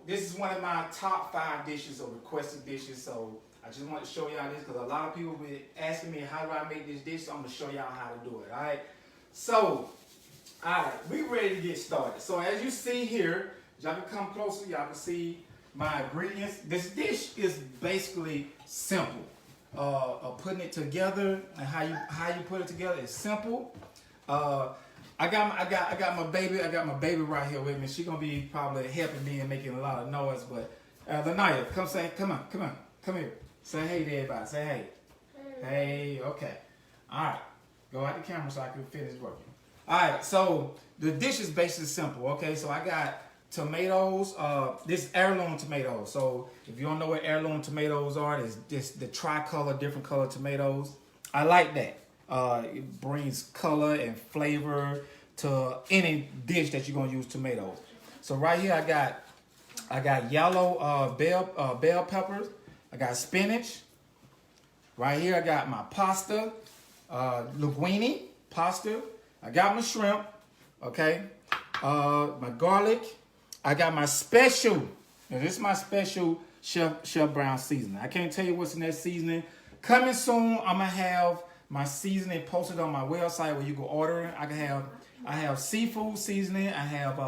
this is one of my top 5 dishes or requested dishes. So I just want to show y'all this because a lot of people been asking me how do I make this dish. So I'm gonna show y'all how to do it. All right. So, all right, we ready to get started. So as you see here, y'all can come closer. Y'all can see my ingredients. This dish is basically simple. Putting it together and how you put it together is simple. I got my baby right here with me. She's gonna be probably helping me and making a lot of noise. But Lanaya, come here. Say hey to everybody. Say hey. Hey, okay. All right. Go out the camera so I can finish working. All right. So the dish is basically simple. Okay. So I got tomatoes. This is heirloom tomatoes. So if you don't know what heirloom tomatoes are, it's just the tricolor, different color tomatoes. I like that. It brings color and flavor to any dish that you're gonna use tomatoes. So right here I got yellow bell peppers. I got spinach. Right here I got my pasta, linguine pasta. I got my shrimp. Okay, my garlic. I got my special. Now this is my special Chef Brown seasoning. I can't tell you what's in that seasoning. Coming soon, I'm gonna have my seasoning posted on my website where you can order it. I have seafood seasoning. I have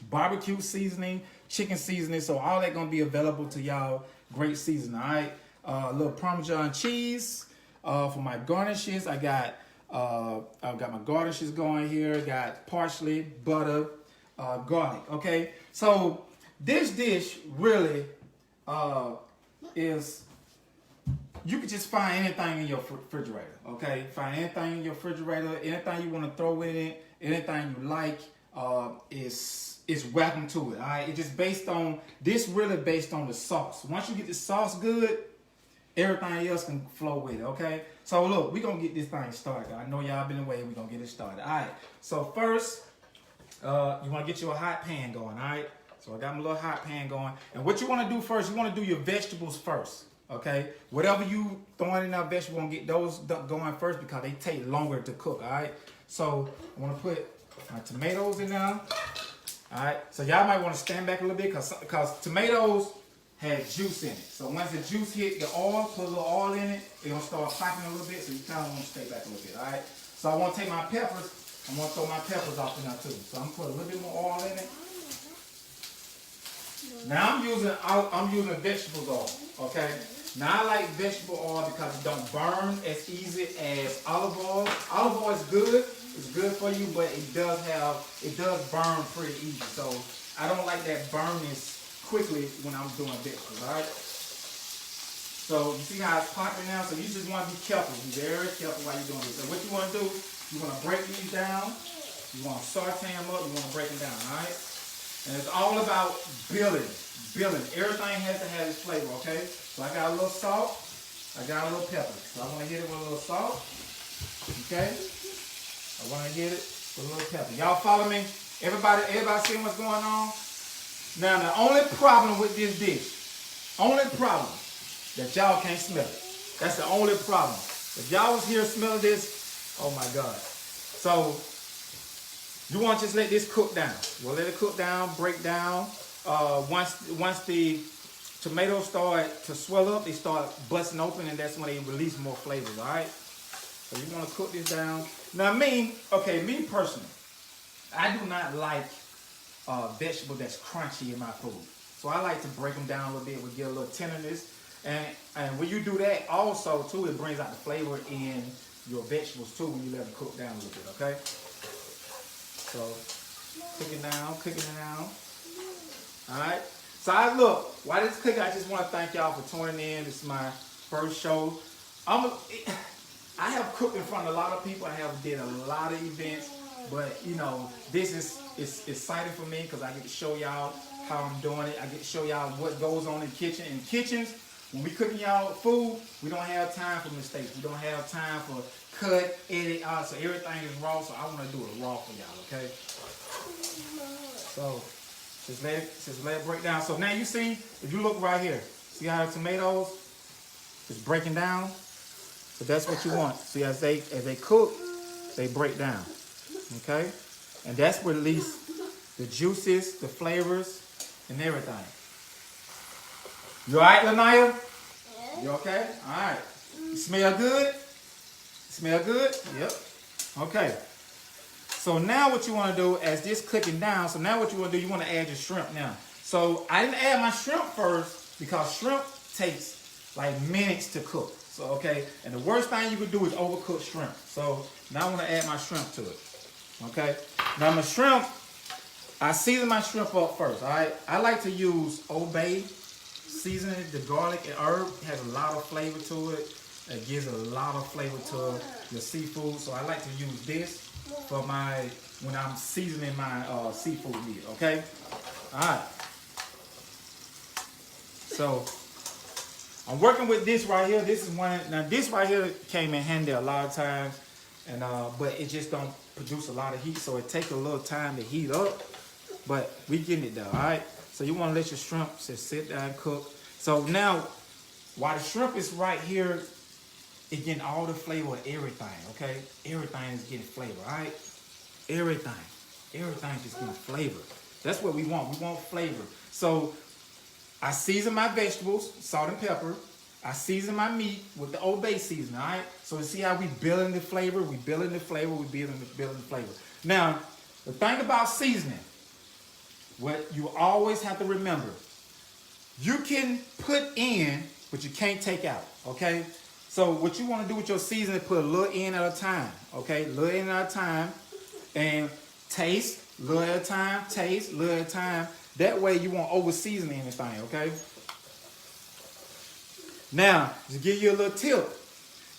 barbecue seasoning, chicken seasoning. So all that gonna be available to y'all. Great seasoning. All right. A little Parmesan cheese for my garnishes. I've got my garnishes going here. Got parsley, butter, garlic. Okay. So this dish really is. You can just find anything in your refrigerator, okay? Find anything in your refrigerator, anything you want to throw in it, anything you like, is welcome to it, all right? It's just based on, this really based on the sauce. Once you get the sauce good, everything else can flow with it, okay? So look, we're going to get this thing started. I know y'all been away, we're going to get it started, all right? So first, you want to get your hot pan going, all right? So I got my little hot pan going. And what you want to do first, you want to do your vegetables first. Okay, whatever you throwing in that vegetable, want to get those going first because they take longer to cook. All right, so I want to put my tomatoes in there. All right, so y'all might want to stand back a little bit because tomatoes have juice in it. So once the juice hit the oil, put a little oil in it, it's gonna start popping a little bit. So you kind of want to stay back a little bit. All right, so I want to take my peppers. I'm gonna throw my peppers off in there too. So I'm gonna put a little bit more oil in it. Now I'm using vegetable oil, okay? Now I like vegetable oil because it don't burn as easy as olive oil. Olive oil is good, it's good for you, but it does burn pretty easy. So I don't like that burning quickly when I'm doing vegetables, all right? So you see how it's popping now? So you just want to be careful, be very careful while you're doing this. So what you want to do, you want to break these down, you want to saute them up, you want to break them down, all right? And it's all about building. Everything has to have its flavor, okay? So I got a little salt. I got a little pepper. So I want to hit it with a little salt. Okay? I want to hit it with a little pepper. Y'all follow me? Everybody seeing what's going on? Now, the only problem with this dish, that y'all can't smell it. That's the only problem. If y'all was here smelling this, oh my God. So, you want to just let this cook down. We'll let it cook down, break down. Once the tomatoes start to swell up, they start busting open, and that's when they release more flavors, all right? So you want to cook this down. Now me personally, I do not like vegetable that's crunchy in my food. So I like to break them down a little bit. We get a little tenderness. And when you do that also, too, it brings out the flavor in your vegetables, too, when you let them cook down a little bit, okay? So, cook it down. All right. So while this is cooking, I just want to thank y'all for tuning in. This is my first show. I have cooked in front of a lot of people. I have did a lot of events, but you know, it's exciting for me because I get to show y'all how I'm doing it. I get to show y'all what goes on in the kitchen. In kitchens, when we cooking y'all food, we don't have time for mistakes. We don't have time for cut, edit, so everything is raw. So I want to do it raw for y'all, okay? So just let it break down. So now you see, if you look right here, see how the tomatoes is breaking down? So that's what you want. See, as they cook, they break down, okay? And that's what release the juices, the flavors, and everything. You all right, Lanaya? You okay? All right. You smell good? Smell good? Yep. Okay. So now what you want to do as this cooking down, so now what you want to do, you want to add your shrimp now. So I didn't add my shrimp first because shrimp takes like minutes to cook. So, okay, and the worst thing you could do is overcook shrimp. So now I want to add my shrimp to it. Okay. Now my shrimp, I season my shrimp up first, all right? I like to use Old Bay seasoning. The garlic and herb has a lot of flavor to it. It gives a lot of flavor to the seafood. So I like to use this for when I'm seasoning my seafood meat, okay? All right. So I'm working with this right here. This is one. Now this right here came in handy a lot of times, and but it just don't produce a lot of heat, so it takes a little time to heat up. But we getting it done, all right? So you want to let your shrimp just sit there and cook. So now, while the shrimp is right here, it's getting all the flavor of everything, okay? Everything is getting flavor, all right? Everything just getting flavor. That's what we want. We want flavor. So I season my vegetables, salt and pepper. I season my meat with the Old Bay seasoning, all right? So you see how we building the flavor? We building the flavor. We building the flavor. Now, the thing about seasoning, what you always have to remember, you can put in, but you can't take out, okay? So what you want to do with your seasoning, put a little in at a time, okay? A little in at a time, and taste, a little at a time, taste, a little at a time. That way you won't over season anything, okay? Now, to give you a little tip,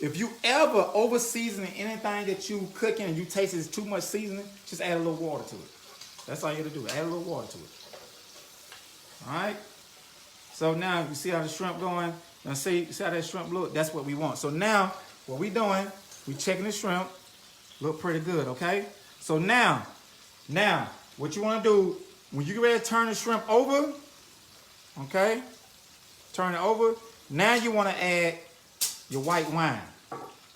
if you ever over season anything that you cooking and you taste it's too much seasoning, just add a little water to it. That's all you have to do. Add a little water to it. All right? So now you see how the shrimp going? Now see how that shrimp look? That's what we want. So now what we doing, we checking the shrimp. Look pretty good, okay? So now what you want to do, when you get ready to turn the shrimp over, okay? Turn it over. Now you want to add your white wine,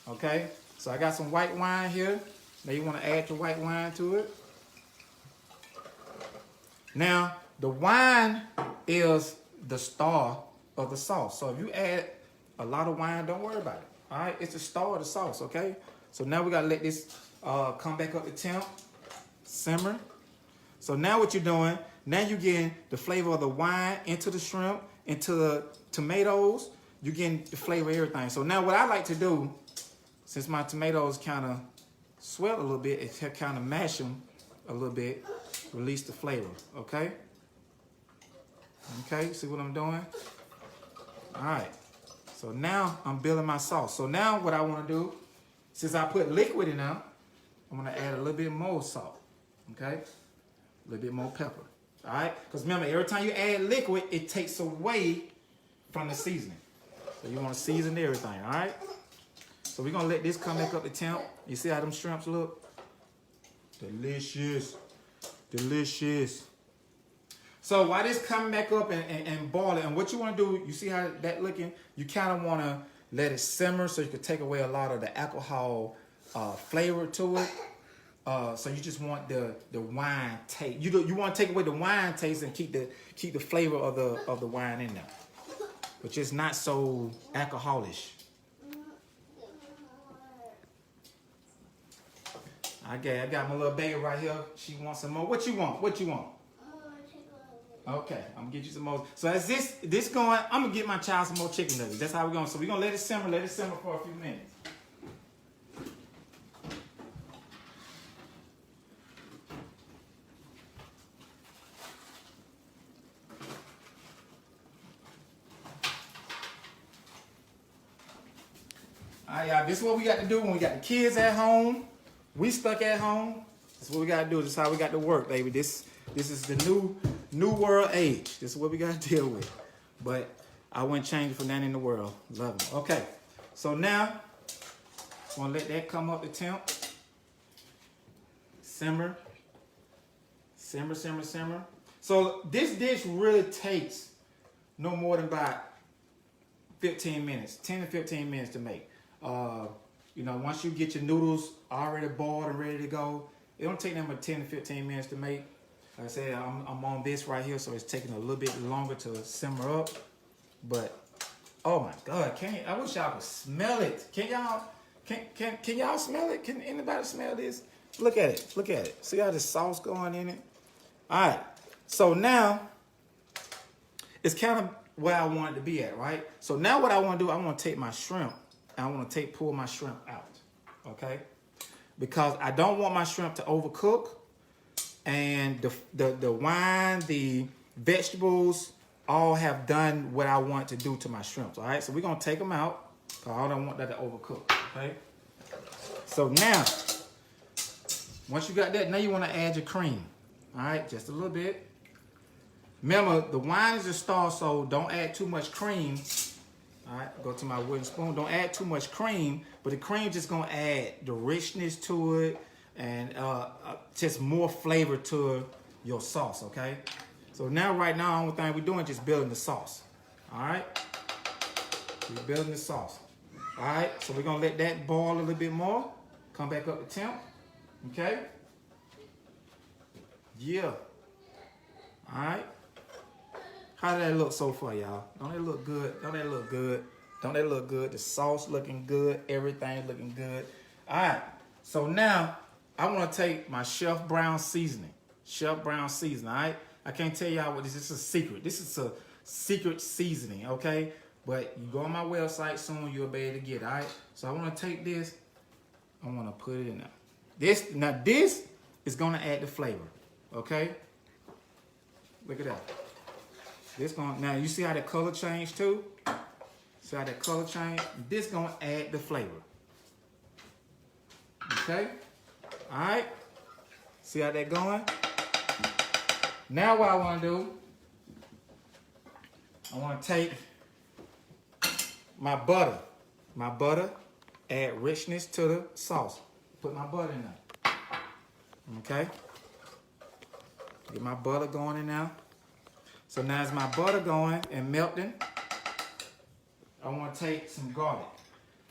okay? So I got some white wine here. Now you want to add your white wine to it. Now, the wine is the star of the sauce. So if you add a lot of wine, don't worry about it. All right, it's the star of the sauce, okay? So now we got to let this come back up to temp, simmer. So now what you're doing, now you're getting the flavor of the wine into the shrimp, into the tomatoes. You're getting the flavor of everything. So now what I like to do, since my tomatoes kind of swell a little bit, is kind of mash them a little bit, release the flavor, okay? Okay, see what I'm doing? All right, so now I'm building my sauce. So now what I want to do, since I put liquid in there, I'm going to add a little bit more salt, okay? A little bit more pepper, all right? Because remember, every time you add liquid, it takes away from the seasoning. So you want to season everything, all right? So we're going to let this come back up to temp. You see how them shrimps look? Delicious. Delicious. So while this coming back up and boiling, and what you want to do, you see how that looking? You kind of want to let it simmer so you can take away a lot of the alcohol flavor to it. So you just want the wine taste. You want to take away the wine taste and keep the flavor of the wine in there, but just not so alcoholish. I got my little baby right here. She wants some more. What you want? What you want? Okay, I'm gonna get you some more. So as this going, I'm gonna get my child some more chicken nuggets. That's how we're going. So we're gonna let it simmer for a few minutes. All right, y'all, this is what we got to do when we got the kids at home. We stuck at home. This is what we got to do. This is how we got to work, baby. This is the new world age. This is what we got to deal with. But I wouldn't change it for nothing in the world. Love it. Okay, so now I'm going to let that come up to temp. Simmer. Simmer, simmer, simmer. So this dish really takes no more than about 15 minutes, 10 to 15 minutes to make. You know, once you get your noodles already boiled and ready to go, it don't take them but 10 to 15 minutes to make. Like I said, I'm on this right here, so it's taking a little bit longer to simmer up. But oh my God, I wish y'all could smell it. Can y'all smell it? Can anybody smell this? Look at it. Look at it. See how the sauce going in it? All right. So now it's kind of where I want it to be at, right? So now what I want to do, I want to take my shrimp and I want to pull my shrimp out, okay? Because I don't want my shrimp to overcook, and the wine, the vegetables all have done what I want to do to my shrimps, all right? So we're going to take them out because I don't want that to overcook, okay? So now, once you got that, now you want to add your cream, all right? Just a little bit. Remember, the wine is a star, so don't add too much cream. All right, go to my wooden spoon. Don't add too much cream, but the cream just gonna add the richness to it and just more flavor to your sauce, okay? So now, right now, the only thing we're doing is just building the sauce, all right? We're building the sauce, all right? So we're gonna let that boil a little bit more. Come back up to temp, okay? Yeah, all right? How did that look so far, y'all? Don't that look good? Don't that look good? Don't that look good? The sauce looking good. Everything looking good. All right. So now I want to take my Chef Brown seasoning. Chef Brown seasoning, all right? I can't tell y'all what this is. This is a secret. This is a secret seasoning, okay? But you go on my website soon, you'll be able to get it, all right? So I want to take this. I want to put it in there. This is going to add the flavor, okay? Look at that. Now you see how the color changed too? See how that color changed? This gonna add the flavor. Okay? Alright? See how that going? Now what I wanna do, I wanna take my butter. My butter, add richness to the sauce. Put my butter in there. Okay? Get my butter going in now. So now as my butter going and melting, I want to take some garlic.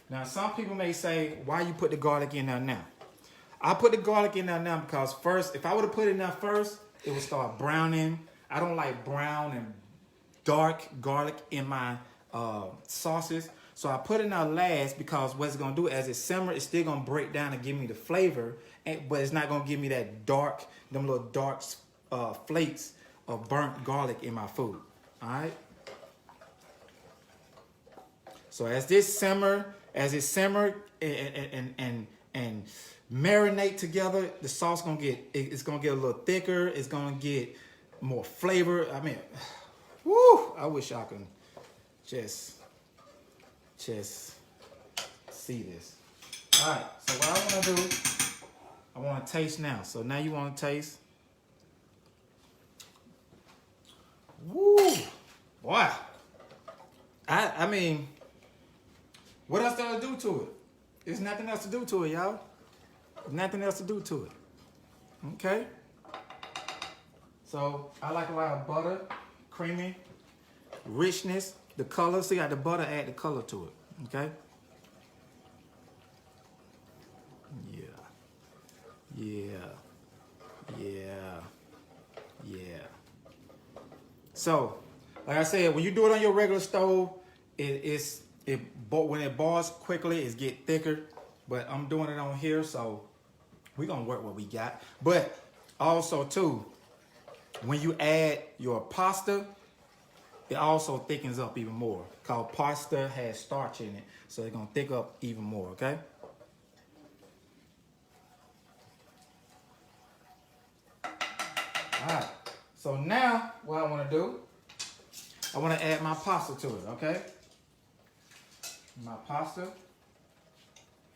Now some people may say, why you put the garlic in there now? I put the garlic in there now because first, if I would have put it in there first, it would start browning. I don't like brown and dark garlic in my sauces. So I put it in there last because what it's going to do as it simmers, it's still going to break down and give me the flavor, but it's not going to give me that dark, them little dark flakes of burnt garlic in my food, all right? So as it simmer and marinate together, the sauce it's gonna get a little thicker. It's gonna get more flavor. I mean, woo! I wish I could just see this. All right. So what I want to do, I want to taste now. So now you want to taste. Woo! Boy. I mean, what else do I do to it? There's nothing else to do to it, y'all. Nothing else to do to it. Okay? So, I like a lot of butter, creamy, richness, the color. See how the butter add the color to it. Okay? Yeah. So, like I said, when you do it on your regular stove, when it boils quickly, it gets thicker. But I'm doing it on here, so we're gonna work what we got. But also too, when you add your pasta, it also thickens up even more. Cause pasta has starch in it, so it's gonna thick up even more. Okay. All right. So now, what I want to do, I want to add my pasta to it. Okay. My pasta.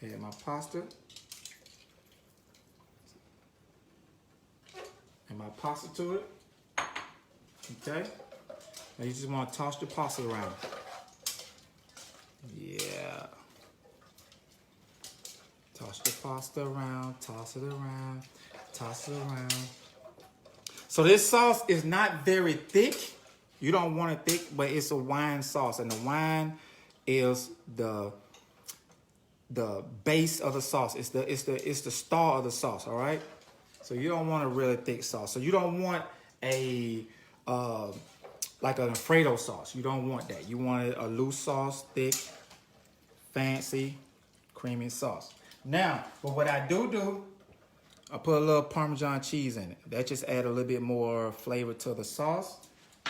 Add my pasta. And my pasta to it. Okay. Now you just want to toss the pasta around. Yeah. Toss the pasta around, toss it around, toss it around. So this sauce is not very thick. You don't want it thick, but it's a wine sauce. And the wine is the base of the sauce. It's the star of the sauce, all right? So you don't want a really thick sauce. So you don't want a like an Alfredo sauce. You don't want that. You want a loose sauce, thick, fancy, creamy sauce. Now, but what I do, I put a little Parmesan cheese in it. That just add a little bit more flavor to the sauce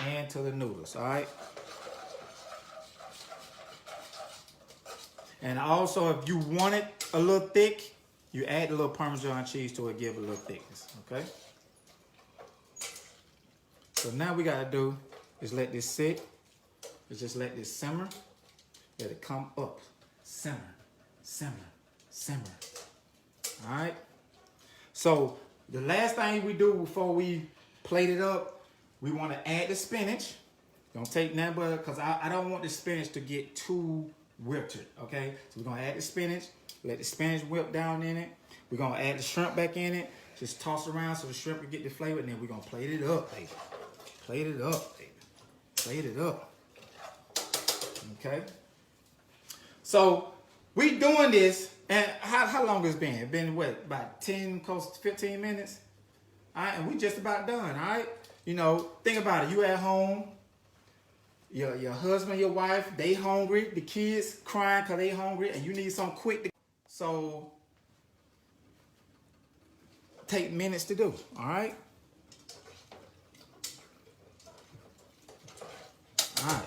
and to the noodles, all right? And also, if you want it a little thick, you add a little Parmesan cheese to it, give it a little thickness, okay? So now we gotta do is let this sit. Just let this simmer. Let it come up. Simmer, simmer, simmer. All right? So the last thing we do before we plate it up, we wanna add the spinach. Don't take nothing but, because I don't want the spinach to get too wilted, okay? So we're gonna add the spinach, let the spinach whip down in it. We're gonna add the shrimp back in it. Just toss around so the shrimp can get the flavor, and then we're gonna plate it up, baby. Plate it up, baby. Plate it up. Okay? So we doing this, and how long it's been? It's been what, about 10, close to 15 minutes? All right, and we just about done, all right? You know, think about it. You at home, your husband, your wife, they hungry, the kids crying because they hungry, and you need something quick. So take minutes to do, all right? All right.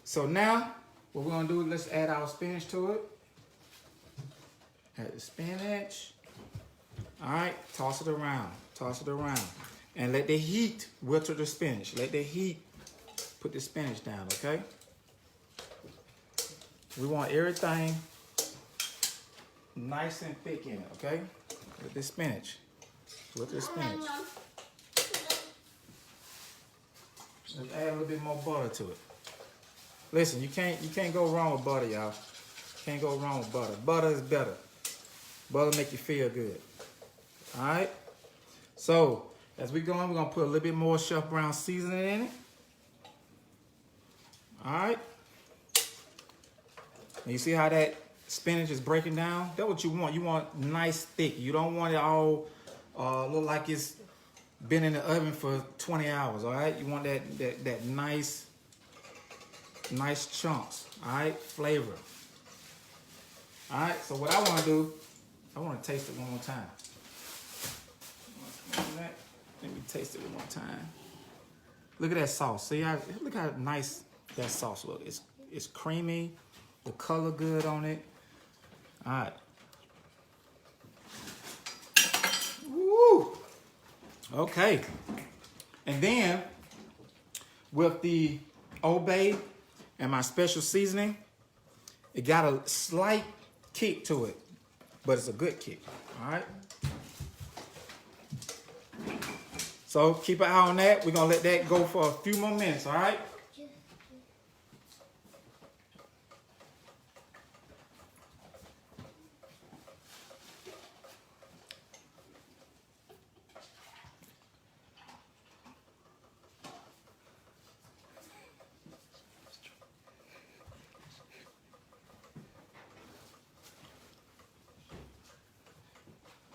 So now, what we're gonna do, let's add our spinach to it. Add the spinach. All right, toss it around, and let the heat wilter the spinach. Let the heat put the spinach down, okay? We want everything nice and thick in it, okay? With the spinach, with the spinach. Let's add a little bit more butter to it. Listen, you can't go wrong with butter, y'all. Can't go wrong with butter. Butter is better. Butter make you feel good. All right. So as we go on, we're gonna put a little bit more Chef Brown seasoning in it. All right. And you see how that spinach is breaking down? That's what you want. You want nice thick. You don't want it all look like it's been in the oven for 20 hours. All right. You want that nice chunks. All right. Flavor. All right. So what I want to do, I want to taste it one more time. Let me taste it one more time. Look at that sauce. See, look how nice that sauce looks. It's creamy. The color good on it. All right. Woo. Okay. And then with the Old Bay and my special seasoning, it got a slight kick to it, but it's a good kick. All right. So keep an eye on that. We're gonna let that go for a few more minutes. All right.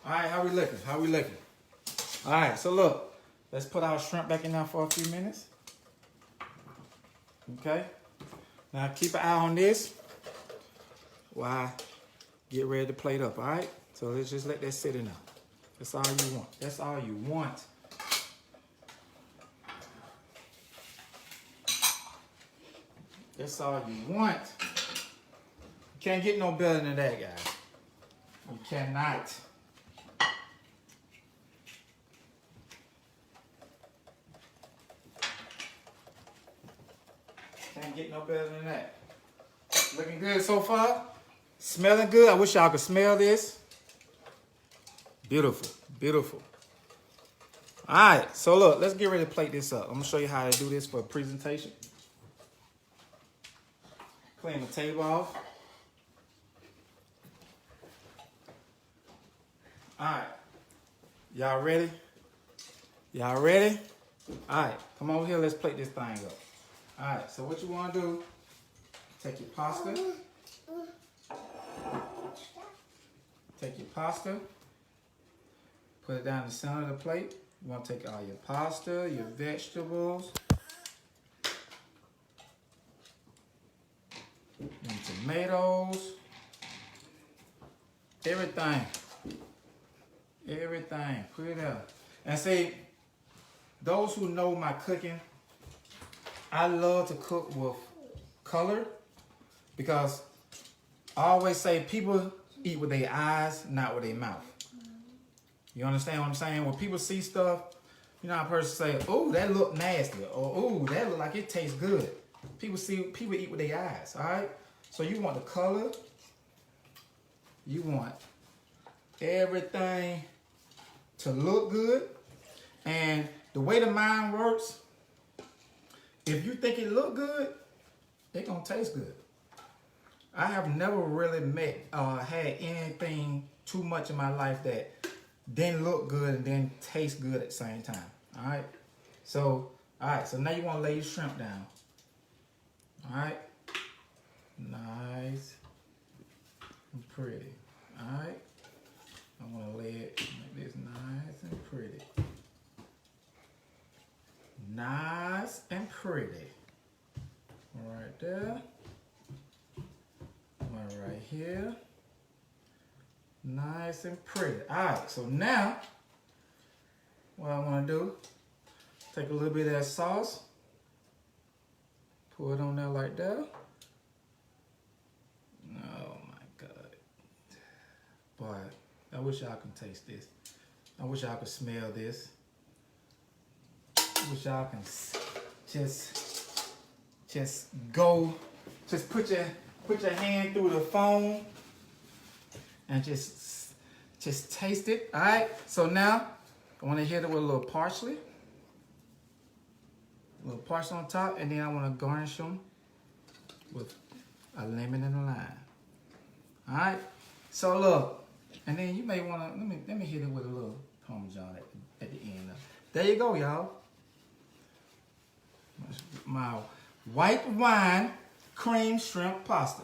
All right, how we looking? How we looking? All right, so look, let's put our shrimp back in there for a few minutes. Okay. Now keep an eye on this while I get ready to plate up. All right. So let's just let that sit in there. That's all you want. That's all you want. That's all you want. You can't get no better than that, guys. You cannot. Can't get no better than that. Looking good so far. Smelling good. I wish y'all could smell this. Beautiful. Beautiful. All right. So look, let's get ready to plate this up. I'm going to show you how to do this for a presentation. Clean the table off. All right. Y'all ready? Y'all ready? All right. Come over here. Let's plate this thing up. All right, so what you want to do, take your pasta, Put it down the center of the plate. You want to take all your pasta, your vegetables, and tomatoes, everything. Everything. Put it up. And see, those who know my cooking, I love to cook with color because I always say people eat with their eyes, not with their mouth. You understand what I'm saying? When people see stuff, you know how a person say, "Oh, that look nasty," or "Oh, that look like it tastes good." People eat with their eyes, all right? So you want the color, you want everything to look good, and the way the mind works, if you think it look good, it gonna taste good. I have never really had anything too much in my life that didn't look good and didn't taste good at the same time. All right. So now you want to lay your shrimp down. All right. Nice and pretty. All right. I want to make this nice and pretty. Nice and pretty. Right there. One right here. Nice and pretty. Alright, so now what I want to do, take a little bit of that sauce, pour it on there like that. Oh my God. Boy, I wish y'all could taste this. I wish y'all could smell this. I wish y'all can just put your hand through the foam and just taste it. All right. So now I want to hit it with a little parsley on top, and then I want to garnish them with a lemon and a lime. All right. So look, and then you may want to let me hit it with a little Parmesan at the end. There you go, y'all. My white wine cream shrimp pasta.